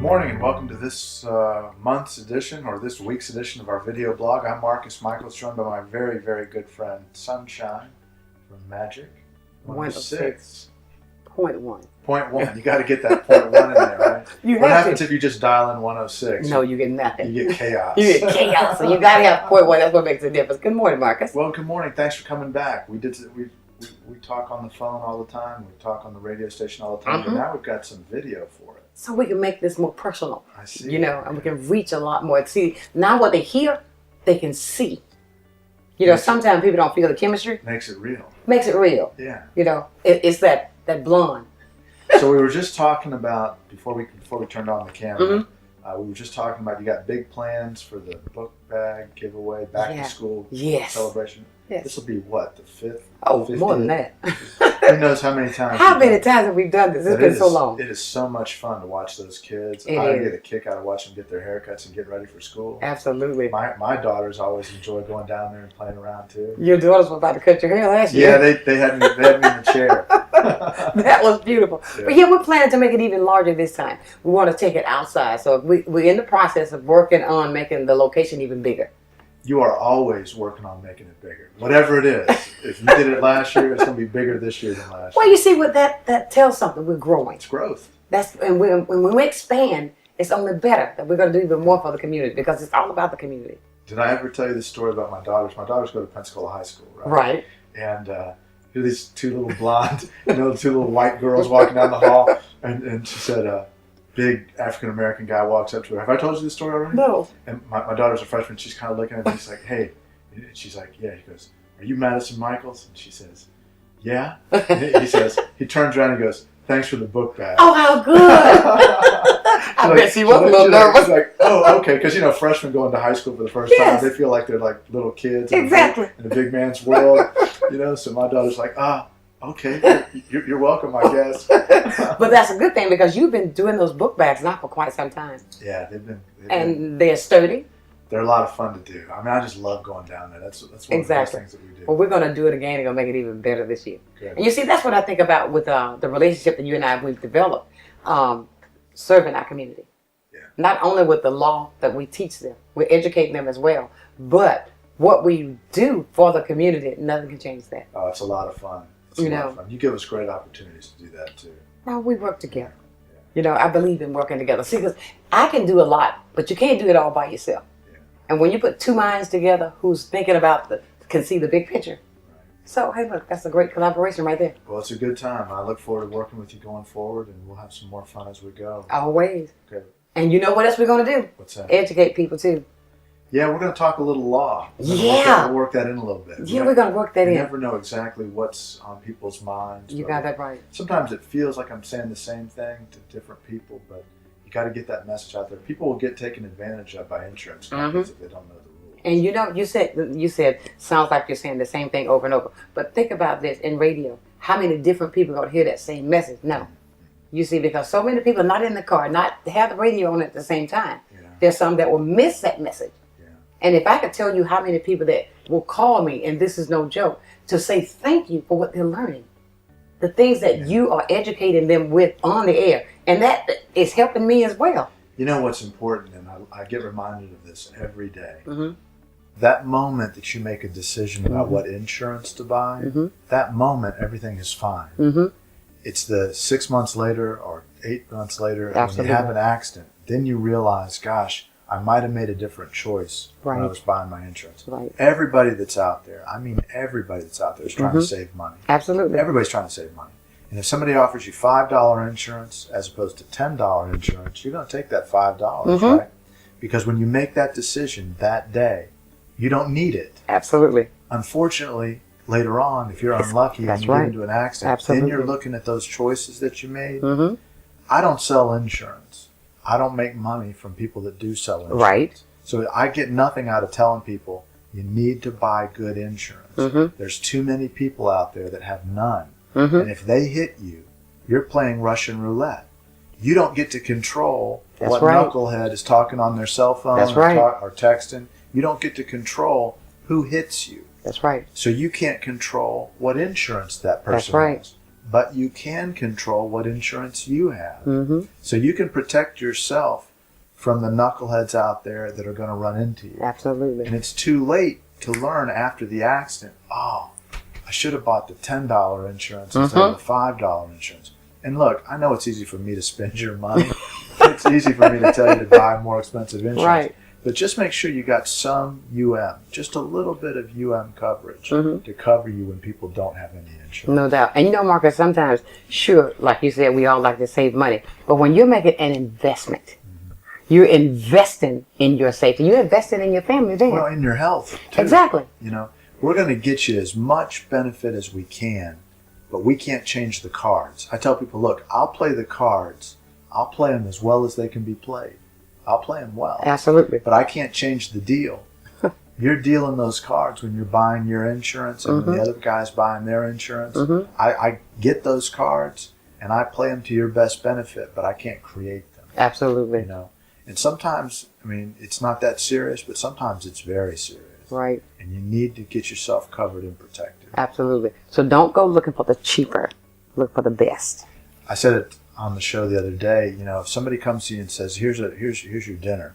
Morning and welcome to this month's edition or this week's edition of our video blog. I'm Marcus Michaels, joined by my very, very good friend Sunshine from Magic 106. 0.1. 0.1. You got to get that 0.1 in there, right? What happens if you just dial in 106? No, you get nothing. You get chaos. You get chaos. So you got to have 0.1. That's what makes a difference. Good morning, Marcus. Well, good morning. Thanks for coming back. We talk on the phone all the time. We talk on the radio station all the time. But now we've got some video for it. So we can make this more personal. I see. You know, and we can reach a lot more. See, now what they hear, they can see. You know, sometimes people don't feel the chemistry. Makes it real. Makes it real. Yeah. You know, it's that blonde. So we were just talking about, before we turned on the camera, we were just talking about you got big plans for the book bag giveaway, back to school celebration. Yes. This will be what, the 5th? Oh, 50th? more than that. Who knows how many times. How many times have we done this? It's been so long. It is so much fun to watch those kids. It I is. get a kick out of watching them get their haircuts and get ready for school. Absolutely. My daughters always enjoy going down there and playing around too. Your daughters were about to cut your hair last year. Yeah, they had me in the chair. That was beautiful. Yeah. But we're planning to make it even larger this time. We want to take it outside. So we're in the process of working on making the location even bigger. You are always working on making it bigger. Whatever it is. If you did it last year, it's going to be bigger this year than last year. Well, you see what that tells something. We're growing. It's growth. And when we expand, it's only better that we're going to do even more for the community because it's all about the community. Did I ever tell you the story about my daughters? My daughters go to Pensacola High School, right? Right. And here are these two little blonde, two little white girls walking down the hall. And she said, big African-American guy walks up to her. Have I told you this story already? No. And my daughter's a freshman. She's kind of looking at me. He's like, hey. And she's like, yeah. He goes, are you Madison Michaels? And she says, yeah. And he says, he turns around and goes, thanks for the book bag. Oh, how good. I bet she was a little nervous. She's like, oh, okay. Because, freshmen going to high school for the first time, they feel like they're like little kids in a big man's world. So my daughter's like, okay, you're welcome, I guess. But that's a good thing because you've been doing those book bags now for quite some time. Yeah, they've been. They're sturdy. They're a lot of fun to do. I mean, I just love going down there. That's one of the best things that we do. Well, we're going to do it again and going to make it even better this year. Good. And you see, that's what I think about with the relationship that you and I we've developed, serving our community. Yeah. Not only with the law that we teach them, we're educating them as well, but what we do for the community, nothing can change that. Oh, it's a lot of fun. It's a lot of fun. You give us great opportunities to do that too. Well, we work together. Yeah. I believe in working together. See, because I can do a lot, but you can't do it all by yourself. Yeah. And when you put two minds together, who's thinking about can see the big picture. Right. So, hey, look, that's a great collaboration right there. Well, it's a good time. I look forward to working with you going forward, and we'll have some more fun as we go. Always. Okay. And you know what else we're going to do? What's that? Educate people, too. Yeah, we're going to talk a little law. We'll work that in a little bit. Yeah, we're going to work that in. You never know exactly what's on people's minds. You got that right. Sometimes it feels like I'm saying the same thing to different people, but you got to get that message out there. People will get taken advantage of by insurance companies if they don't know the rules. And you said, sounds like you're saying the same thing over and over. But think about this, in radio, how many different people are going to hear that same message? No. You see, because so many people are not in the car, not have the radio on at the same time. Yeah. There's some that will miss that message. And if I could tell you how many people that will call me, and this is no joke, to say thank you for what they're learning. The things that you are educating them with on the air. And that is helping me as well. You know what's important, and I get reminded of this every day. Mm-hmm. That moment that you make a decision about what insurance to buy, that moment everything is fine. Mm-hmm. It's the 6 months later or 8 months later when you have an accident. Then you realize, gosh, I might have made a different choice when I was buying my insurance. Right. Everybody that's out there, everybody that's out there is trying to save money. Absolutely. Everybody's trying to save money. And if somebody offers you $5 insurance as opposed to $10 insurance, you're going to take that $5, right? Because when you make that decision that day, you don't need it. Absolutely. Unfortunately, later on, if you're unlucky and you get into an accident, then you're looking at those choices that you made. Mm-hmm. I don't sell insurance. I don't make money from people that do sell insurance. Right. So I get nothing out of telling people you need to buy good insurance. Mm-hmm. There's too many people out there that have none. Mm-hmm. And if they hit you, you're playing Russian roulette. You don't get to control what knucklehead is talking on their cell phone or texting. You don't get to control who hits you. That's right. So you can't control what insurance that person has. but you can control what insurance you have. Mm-hmm. So you can protect yourself from the knuckleheads out there that are going to run into you. Absolutely. And it's too late to learn after the accident, oh, I should have bought the $10 insurance instead of the $5 insurance. And look, I know it's easy for me to spend your money. It's easy for me to tell you to buy more expensive insurance. Right. But just make sure you got some just a little bit of coverage to cover you when people don't have any insurance. No doubt. And Marcus, sometimes, sure, like you said, we all like to save money. But when you're making an investment, you're investing in your safety. You're investing in your family then. Well, in your health, too. Exactly. We're going to get you as much benefit as we can, but we can't change the cards. I tell people, look, I'll play the cards. I'll play them as well as they can be played. I'll play them well. Absolutely. But I can't change the deal. You're dealing those cards when you're buying your insurance and when the other guy's buying their insurance. I get those cards and I play them to your best benefit, but I can't create them. Absolutely. And sometimes, it's not that serious, but sometimes it's very serious. Right. And you need to get yourself covered and protected. Absolutely. So don't go looking for the cheaper. Look for the best. I said it on the show the other day. If somebody comes to you and says, here's your dinner.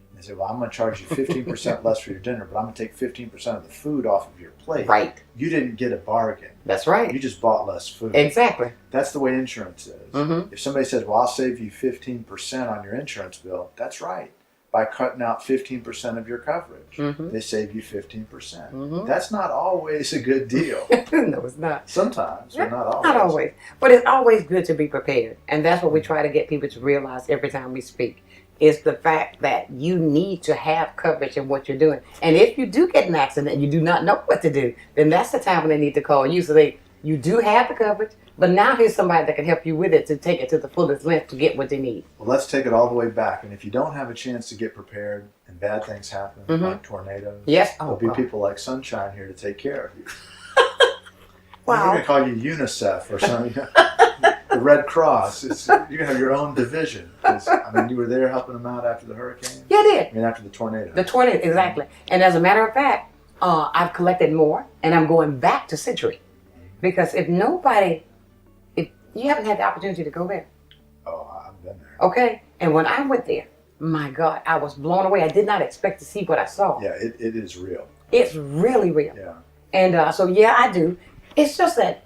And they say, well, I'm going to charge you 15% less for your dinner, but I'm going to take 15% of the food off of your plate. Right. You didn't get a bargain. That's right. You just bought less food. Exactly. That's the way insurance is. If somebody says, well, I'll save you 15% on your insurance bill, that's right. By cutting out 15% of your coverage, they save you 15%. That's not always a good deal. No, it's not. Sometimes, but not always. Not always. But it's always good to be prepared. And that's what we try to get people to realize every time we speak. Is the fact that you need to have coverage in what you're doing. And if you do get an accident and you do not know what to do, then that's the time when they need to call you. So you do have the coverage, but now here's somebody that can help you with it to take it to the fullest length to get what they need. Well, let's take it all the way back. And if you don't have a chance to get prepared and bad things happen, like tornadoes, there'll be people like Sunshine here to take care of you. We're going to call you UNICEF or something. The Red Cross. You're going to have your own division. You were there helping them out after the hurricane? Yeah, I did. After the tornado. The tornado, exactly. And as a matter of fact, I've collected more, and I'm going back to Century. Because if you haven't had the opportunity to go there. Oh, I've been there. Okay. And when I went there, my God, I was blown away. I did not expect to see what I saw. Yeah, it is real. It's really real. Yeah. And so, yeah, I do. It's just that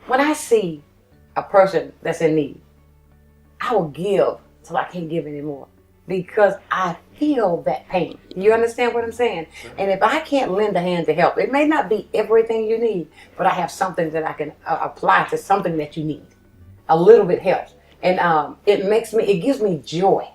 when I see a person that's in need, I will give till I can't give anymore because I feel that pain. You understand what I'm saying? Sure. And if I can't lend a hand to help, it may not be everything you need, but I have something that I can apply to something that you need. A little bit helps. And it gives me joy.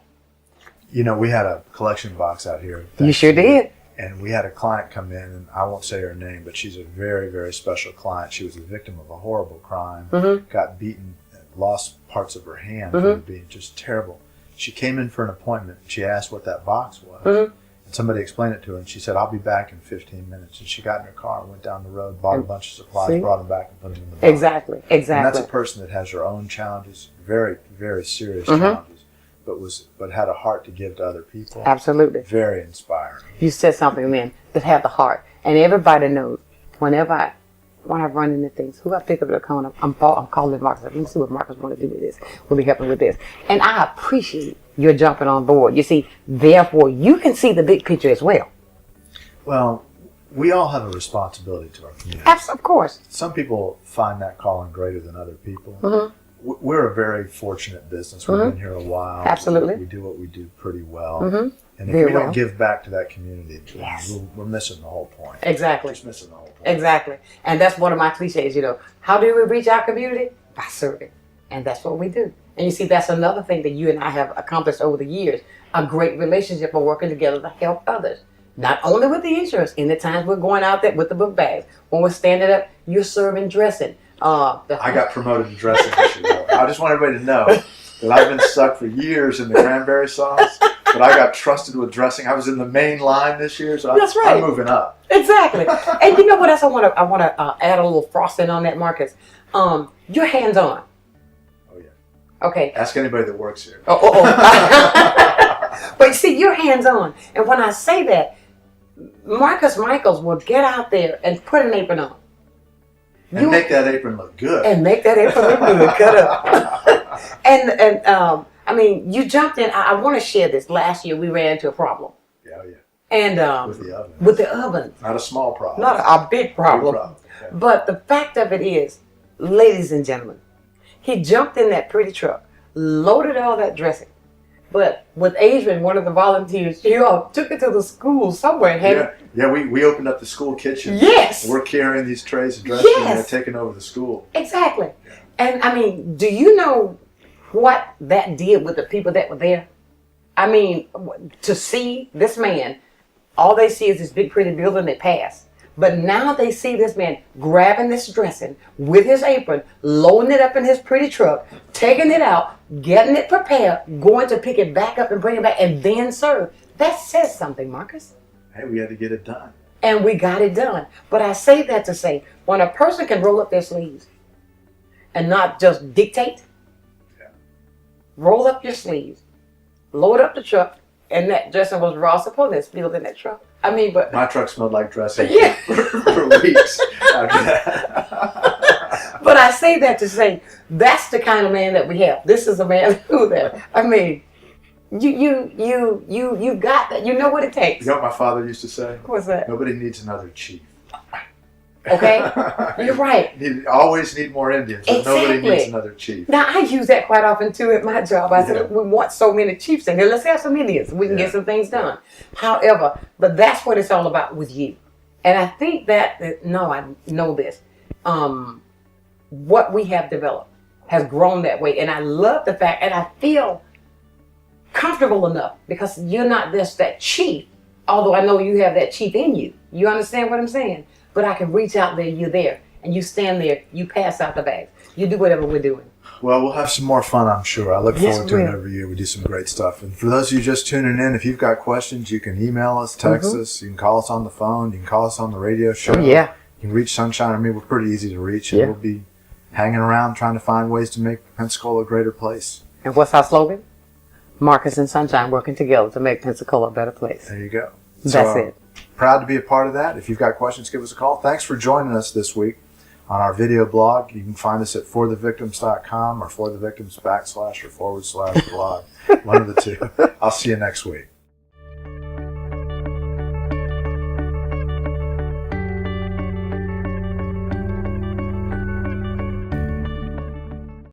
We had a collection box out here. You sure did. And we had a client come in, and I won't say her name, but she's a very, very special client. She was a victim of a horrible crime, got beaten, lost parts of her hand from being just terrible. She came in for an appointment. She asked what that box was. And somebody explained it to her, and she said, I'll be back in 15 minutes. And she got in her car and went down the road, bought a bunch of supplies, brought them back, and put them in the box. Exactly. And that's a person that has her own challenges, very, very serious challenges. But had a heart to give to other people. Absolutely. Very inspiring. You said something then that have the heart. And everybody knows when I run into things, who I pick up the phone, I'm calling Marcus. Let me see what Marcus want to do with this. We'll be helping with this. And I appreciate your jumping on board. You see, therefore, you can see the big picture as well. Well, we all have a responsibility to our community. Of course. Some people find that calling greater than other people. We're a very fortunate business. We've been here a while. Absolutely. We do what we do pretty well. And if we don't give back to that community, we're missing the whole point. Exactly. Just missing the whole point. Exactly. And that's one of my cliches, How do we reach our community? By serving. And that's what we do. And you see, that's another thing that you and I have accomplished over the years. A great relationship of working together to help others. Not only with the insurance, in the times we're going out there with the book bags. When we're standing up, you're serving dressing. I got promoted to dressing this year. I just want everybody to know that I've been stuck for years in the cranberry sauce, but I got trusted with dressing. I was in the main line this year, so that's right. I'm moving up. Exactly. And you know what else I want to add a little frosting on that, Marcus? You're hands-on. Oh, yeah. Okay. Ask anybody that works here. But see, you're hands-on. And when I say that, Marcus Michaels will get out there and put an apron on. And make that apron look good. And make that apron look good, cut up. and I mean, you jumped in. I want to share this. Last year, we ran into a problem. Yeah, yeah. And with the oven. With the oven. Not a small problem. Not a big problem. Okay. But the fact of it is, ladies and gentlemen, he jumped in that pretty truck, loaded all that dressing. But with Adrian, one of the volunteers, she took it to the school somewhere. We opened up the school kitchen. Yes. We're carrying these trays of dressing and they're taking over the school. Exactly. Yeah. And I mean, do you know what that did with the people that were there? I mean, to see this man, all they see is this big pretty building they pass. But now they see this man grabbing this dressing with his apron, loading it up in his pretty truck, taking it out, getting it prepared, going to pick it back up and bring it back, and then serve. That says something, Marcus. Hey, we had to get it done. And we got it done. But I say that to say, when a person can roll up their sleeves and not just dictate, roll up your sleeves, load up the truck, and that dressing was raw supposed to spilled in that truck. I mean, but my truck smelled like dressing yeah. for weeks after that. But I say that to say that's the kind of man that we have. This is a man who that. I mean, you got that. You know what it takes. You know what my father used to say? What's that? Nobody needs another chief. Okay, you're right. You always need more Indians, but nobody needs another chief. Now, I use that quite often, too, at my job. I said, we want so many chiefs in here. Let's have some Indians. We can get some things done. However, but that's what it's all about with you. And I think that no, I know this. What we have developed has grown that way. And I love the fact, and I feel comfortable enough because you're not just that chief, although I know you have that chief in you. You understand what I'm saying? But I can reach out there, you're there, and you stand there, you pass out the bags. You do whatever we're doing. Well, we'll have some more fun, I'm sure. I look forward to it every year. We do some great stuff. And for those of you just tuning in, if you've got questions, you can email us, text us, you can call us on the phone, you can call us on the radio show. Oh, yeah. You can reach Sunshine and me. We're pretty easy to reach. And we'll be hanging around trying to find ways to make Pensacola a greater place. And what's our slogan? Marcus and Sunshine working together to make Pensacola a better place. There you go. That's it. Proud to be a part of that. If you've got questions, give us a call. Thanks for joining us this week on our video blog. You can find us at forthevictims.com or forthevictims / or /blog. One of the two. I'll see you next week.